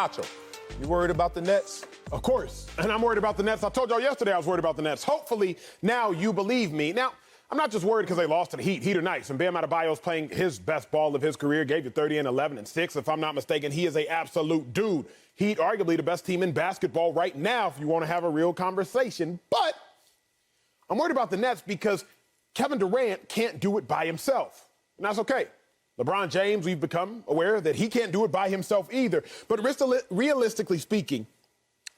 Acho, you worried about the Nets? Of course. And I'm worried about the Nets. I told y'all yesterday I was worried about the Nets. Hopefully, now you believe me. Now, I'm not just worried because they lost to the Heat. Heat are nice. And Bam Adebayo's playing his best ball of his career. Gave you 30 and 11 and 6. If I'm not mistaken, he is an absolute dude. Heat, arguably the best team in basketball right now if you want to have a real conversation. But I'm worried about the Nets because Kevin Durant can't do it by himself. And that's okay. LeBron James, we've become aware that he can't do it by himself either. But realistically speaking,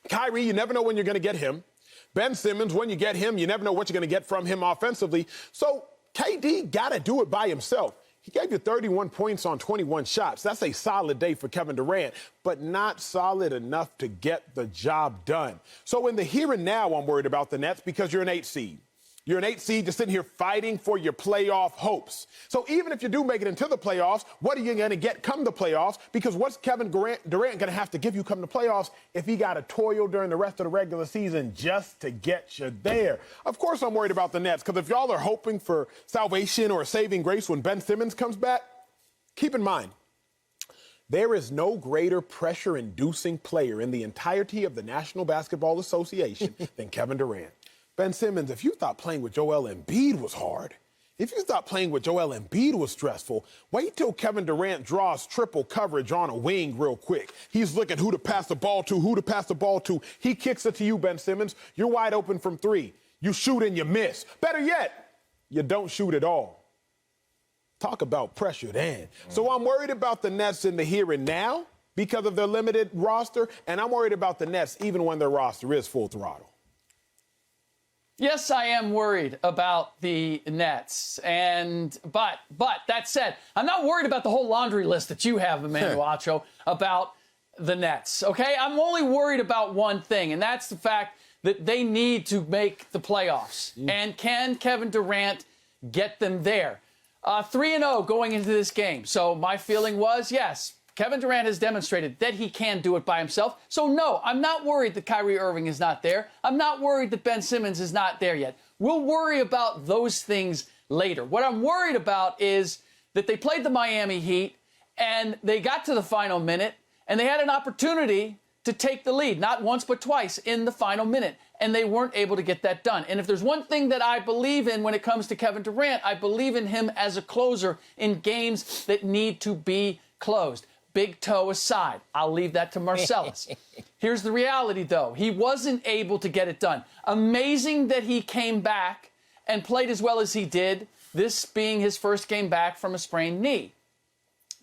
Kyrie, you never know when you're going to get him. Ben Simmons, when you get him, you never know what you're going to get from him offensively. So KD got to do it by himself. He gave you 31 points on 21 shots. That's a solid day for Kevin Durant, but not solid enough to get the job done. So in the here and now, I'm worried about the Nets because you're an 8 seed. You're an 8 seed just sitting here fighting for your playoff hopes. So even if you do make it into the playoffs, what are you going to get come the playoffs? Because what's Kevin Durant going to have to give you come the playoffs if he got to toil during the rest of the regular season just to get you there? Of course I'm worried about the Nets, because if y'all are hoping for salvation or saving grace when Ben Simmons comes back, keep in mind, there is no greater pressure-inducing player in the entirety of the National Basketball Association than Kevin Durant. Ben Simmons, if you thought playing with Joel Embiid was hard, if you thought playing with Joel Embiid was stressful, wait till Kevin Durant draws triple coverage on a wing real quick. He's looking who to pass the ball to, He kicks it to you, Ben Simmons. You're wide open from 3. You shoot and you miss. Better yet, you don't shoot at all. Talk about pressure then. So I'm worried about the Nets in the here and now because of their limited roster, and I'm worried about the Nets even when their roster is full throttle. Yes, I am worried about the Nets. But that said, I'm not worried about the whole laundry list that you have, Emmanuel Acho, about the Nets, okay? I'm only worried about one thing, and that's the fact that they need to make the playoffs. And can Kevin Durant get them there? 3-0 going into this game. So my feeling was, yes, Kevin Durant has demonstrated that he can do it by himself. So, no, I'm not worried that Kyrie Irving is not there. I'm not worried that Ben Simmons is not there yet. We'll worry about those things later. What I'm worried about is that they played the Miami Heat, and they got to the final minute, and they had an opportunity to take the lead, not once but twice in the final minute, and they weren't able to get that done. And if there's one thing that I believe in when it comes to Kevin Durant, I believe in him as a closer in games that need to be closed. Big toe aside, I'll leave that to Marcellus. Here's the reality, though. He wasn't able to get it done. Amazing that he came back and played as well as he did, this being his first game back from a sprained knee.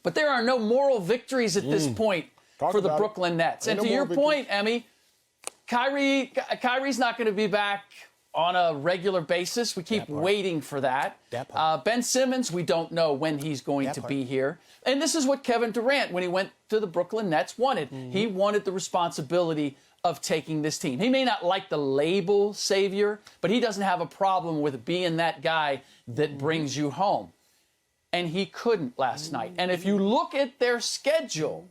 But there are no moral victories at this point for the Brooklyn Nets. And to your point, Emmy, Kyrie's not going to be back on a regular basis. We keep waiting for that. Ben Simmons, we don't know when he's going to be here. And this is what Kevin Durant, when he went to the Brooklyn Nets, wanted. He wanted the responsibility of taking this team. He may not like the label savior, but he doesn't have a problem with being that guy that brings you home. And he couldn't last night. And if you look at their schedule,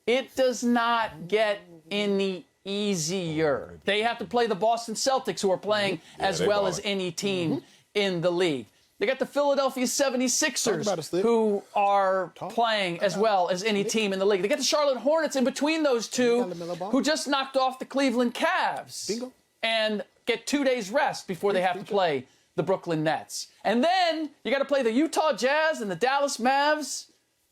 it does not get any easier. They have to play the Boston Celtics, who are playing as well as any team in the league. They got the Philadelphia 76ers, who are playing as well as any team in the league. They got the Charlotte Hornets in between those two, who just knocked off the Cleveland Cavs and get 2 days rest before they have to play the Brooklyn Nets. And then you got to play the Utah Jazz and the Dallas Mavs,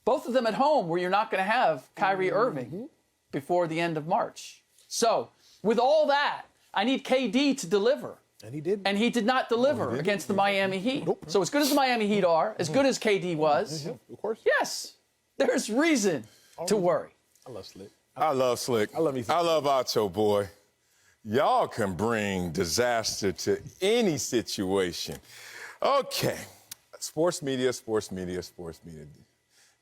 both of them at home, where you're not going to have Kyrie Irving before the end of March. So, with all that, I need KD to deliver. And he did. And he did not deliver against the Miami Heat. So as good as the Miami Heat are, as good as KD was, of course. Yes, there's reason to worry. I love Slick. I love Slick. I love Acho, boy. Y'all can bring disaster to any situation. Okay. Sports media.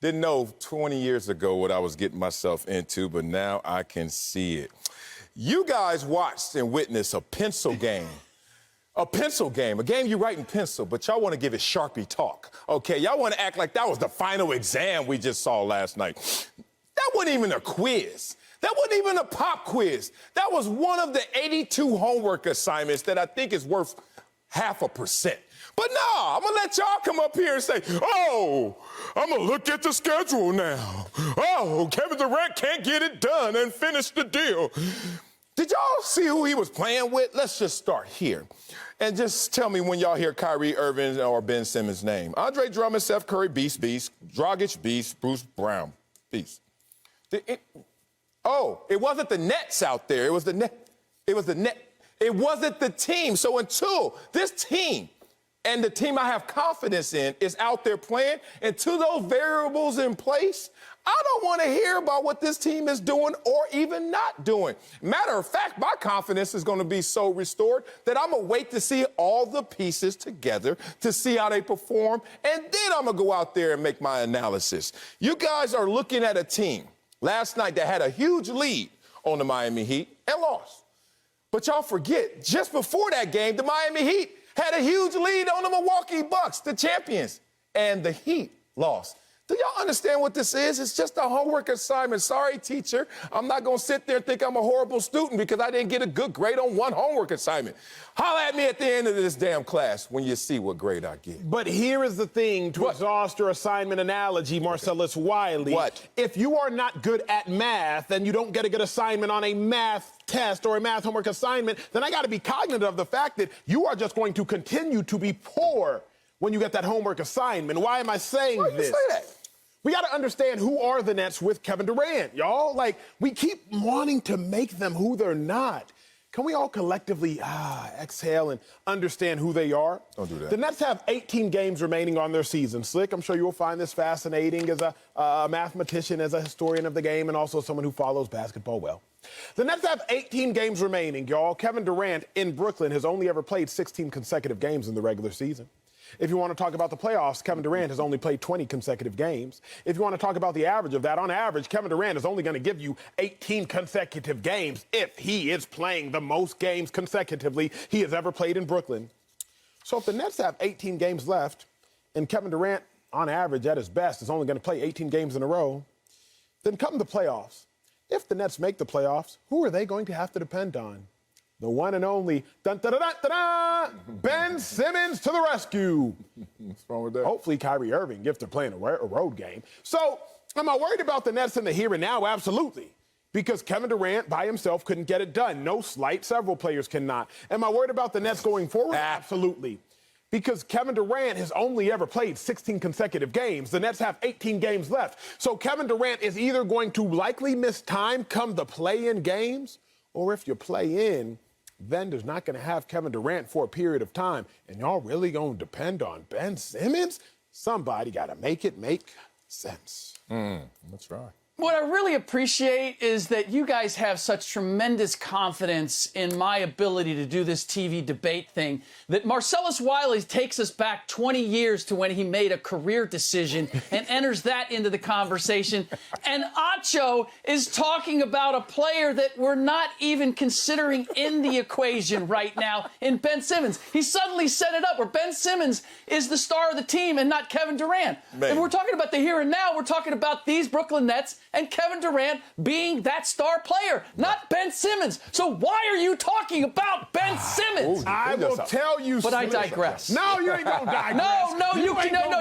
Didn't know 20 years ago what I was getting myself into, but now I can see it. You guys watched and witnessed a pencil game. A pencil game, a game you write in pencil, but y'all want to give it Sharpie talk. Okay, y'all want to act like that was the final exam we just saw last night. That wasn't even a quiz. That wasn't even a pop quiz. That was one of the 82 homework assignments that I think is worth 0.5%. But no, I'm going to let y'all come up here and say, oh, I'm going to look at the schedule now. Oh, Kevin Durant can't get it done and finish the deal. Did y'all see who he was playing with? Let's just start here. And just tell me when y'all hear Kyrie Irving or Ben Simmons' name. Andre Drummond, Steph Curry, beast. Dragic, beast. Bruce Brown, beast. It wasn't the Nets out there. It was the net. It was the net. It wasn't the team. So until this team and the team I have confidence in is out there playing, and to those variables in place, I don't want to hear about what this team is doing or even not doing. Matter of fact, my confidence is going to be so restored that I'm going to wait to see all the pieces together to see how they perform, and then I'm going to go out there and make my analysis. You guys are looking at a team last night that had a huge lead on the Miami Heat and lost. But y'all forget, just before that game, the Miami Heat had a huge lead on the Milwaukee Bucks, the champions, and the Heat lost. Do y'all understand what this is? It's just a homework assignment. Sorry, teacher. I'm not going to sit there and think I'm a horrible student because I didn't get a good grade on one homework assignment. Holla at me at the end of this damn class when you see what grade I get. But here is the thing, to exhaust your assignment analogy, Marcellus Wiley. What? If you are not good at math and you don't get a good assignment on a math test or a math homework assignment, then I got to be cognizant of the fact that you are just going to continue to be poor when you get that homework assignment. Why am I saying this? Why you say that? We got to understand who are the Nets with Kevin Durant, y'all. Like, we keep wanting to make them who they're not. Can we all collectively exhale and understand who they are? Don't do that. The Nets have 18 games remaining on their season. Slick, I'm sure you'll find this fascinating as a mathematician, as a historian of the game, and also someone who follows basketball well. The Nets have 18 games remaining, y'all. Kevin Durant in Brooklyn has only ever played 16 consecutive games in the regular season. If you want to talk about the playoffs, Kevin Durant has only played 20 consecutive games. If you want to talk about the average of that, on average, Kevin Durant is only going to give you 18 consecutive games if he is playing the most games consecutively he has ever played in Brooklyn. So if the Nets have 18 games left and Kevin Durant, on average, at his best, is only going to play 18 games in a row, then come the playoffs. If the Nets make the playoffs, who are they going to have to depend on? The one and only Ben Simmons to the rescue. What's wrong with that? Hopefully Kyrie Irving if they're playing a road game. So am I worried about the Nets in the here and now? Absolutely. Because Kevin Durant by himself couldn't get it done. No slight. Several players cannot. Am I worried about the Nets going forward? Absolutely. Because Kevin Durant has only ever played 16 consecutive games. The Nets have 18 games left. So Kevin Durant is either going to likely miss time come the play-in games, or if you play in, vendor's not going to have Kevin Durant for a period of time. And y'all really going to depend on Ben Simmons? Somebody got to make it make sense. That's right. What I really appreciate is that you guys have such tremendous confidence in my ability to do this TV debate thing that Marcellus Wiley takes us back 20 years to when he made a career decision and enters that into the conversation. And Acho is talking about a player that we're not even considering in the equation right now in Ben Simmons. He suddenly set it up where Ben Simmons is the star of the team and not Kevin Durant. Man. And we're talking about the here and now. We're talking about these Brooklyn Nets and Kevin Durant being that star player, not Ben Simmons. So why are you talking about Ben Simmons? I will tell you, But I digress. No, you ain't gonna digress.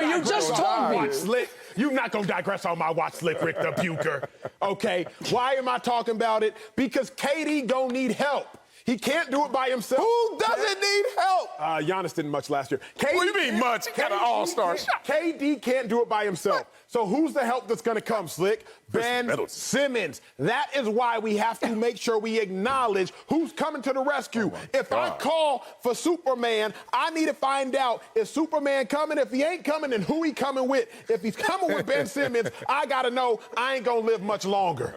You just told me. Watch Slick. You're not gonna digress on my watch, Slick Ric Bucher. Okay. Why am I talking about it? Because KD gonna need help. He can't do it by himself. Who doesn't need help? Giannis didn't much last year. KD, What do you mean much? He got an all-star shot. KD can't do it by himself. So who's the help that's going to come, Slick? Ben Simmons. That is why we have to make sure we acknowledge who's coming to the rescue. If I call for Superman, I need to find out, is Superman coming? If he ain't coming, then who he coming with? If he's coming with Ben Simmons, I got to know I ain't going to live much longer.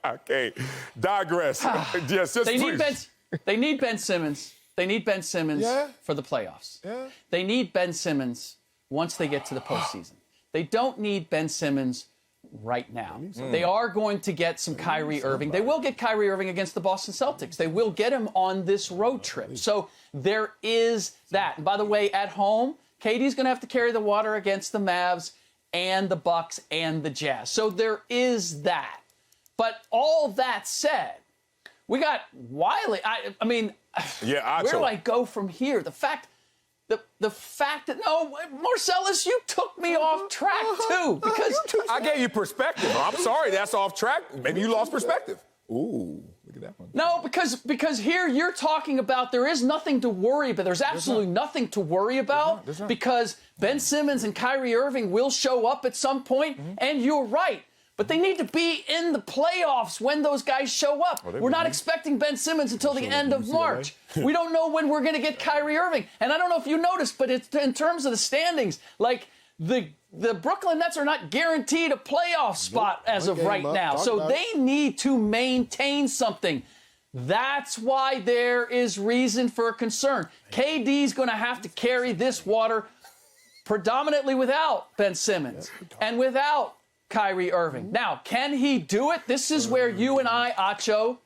Okay, digress. Yes, just They please. need Ben Simmons. They need Ben Simmons for the playoffs. Yeah. They need Ben Simmons once they get to the postseason. They don't need Ben Simmons right now. They are going to get some Kyrie Irving. They will get Kyrie Irving against the Boston Celtics. They will get him on this road trip. So there is that. And by the way, at home, KD's going to have to carry the water against the Mavs and the Bucks and the Jazz. So there is that. But all that said, we got Wiley. I mean, Yeah, where do I go from here? The fact the fact that, no, Marcellus, you took me off track too, because I gave you perspective. I'm sorry, that's off track. Maybe you lost perspective. Ooh, look at that one. no, because here you're talking about there is nothing to worry about. There's absolutely nothing to worry about There's not. because Ben Simmons and Kyrie Irving will show up at some point, and you're right. But they need to be in the playoffs when those guys show up. We're not expecting Ben Simmons until the end of March. We don't know when we're going to get Kyrie Irving. And I don't know if you noticed, but it's in terms of the standings, like the Brooklyn Nets are not guaranteed a playoff spot as of right now. So they need to maintain something. That's why there is reason for concern. KD's going to have to carry this water predominantly without Ben Simmons and without Kyrie Irving. Now, can he do it? This is where you and I, Acho,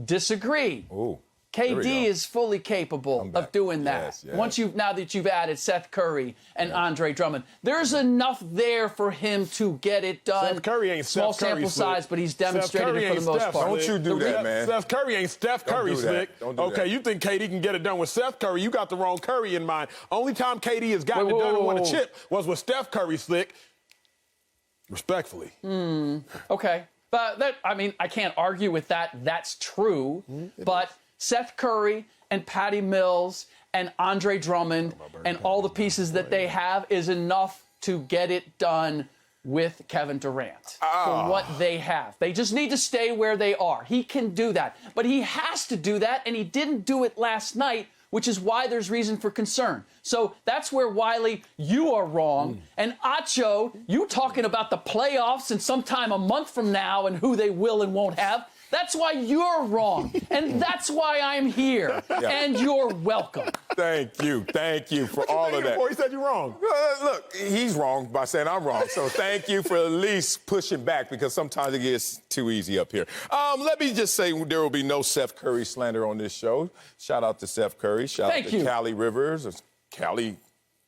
disagree. Ooh, KD is fully capable of doing that. Yes. Now that you've added Seth Curry and Andre Drummond, there's enough there for him to get it done. Seth Curry ain't small Steph Curry, sample size, but he's demonstrated it for the most part. Don't you do that, man. Seth Curry ain't Steph Curry, Slick. Don't do Okay, that. you think KD can get it done with Seth Curry? You got the wrong Curry in mind. Only time KD has gotten it done and won a chip was with Steph Curry, Slick. Respectfully. Okay. But I can't argue with that. That's true. But Seth Curry and Patty Mills and Andre Drummond and all the pieces that they have is enough to get it done with Kevin Durant for what they have. They just need to stay where they are. He can do that. But he has to do that, and he didn't do it last night, which is why there's reason for concern. So that's where, Wiley, you are wrong. And Acho, you talking about the playoffs and sometime a month from now and who they will and won't have. That's why you're wrong. And that's why I'm here. And you're welcome. Thank you for all of that. He said you're wrong. Look, he's wrong by saying I'm wrong. So thank you for at least pushing back because sometimes it gets too easy up here. Let me just say there will be no Seth Curry slander on this show. Shout out to Seth Curry. Shout out to Callie Rivers, or Callie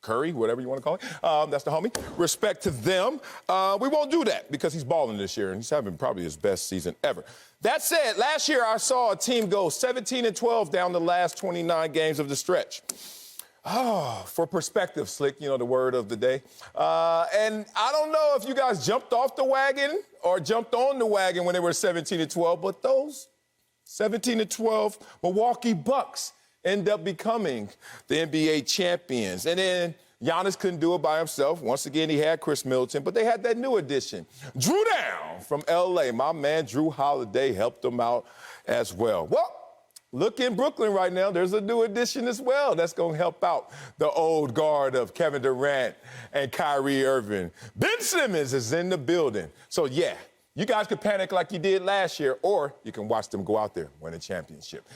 Curry, whatever you want to call it. That's the homie. Respect to them. We won't do that because he's balling this year and he's having probably his best season ever. That said, last year I saw a team go 17-12 down the last 29 games of the stretch. For perspective, Slick, you know, the word of the day. And I don't know if you guys jumped off the wagon or jumped on the wagon when they were 17-12, but those 17-12 Milwaukee Bucks end up becoming the NBA champions. And then Giannis couldn't do it by himself. Once again, he had Chris Middleton, but they had that new addition. Drew Down from L.A. My man Drew Holiday helped them out as well. Well, look in Brooklyn right now. There's a new addition as well that's going to help out the old guard of Kevin Durant and Kyrie Irving. Ben Simmons is in the building. So, yeah, you guys could panic like you did last year, or you can watch them go out there and win a championship.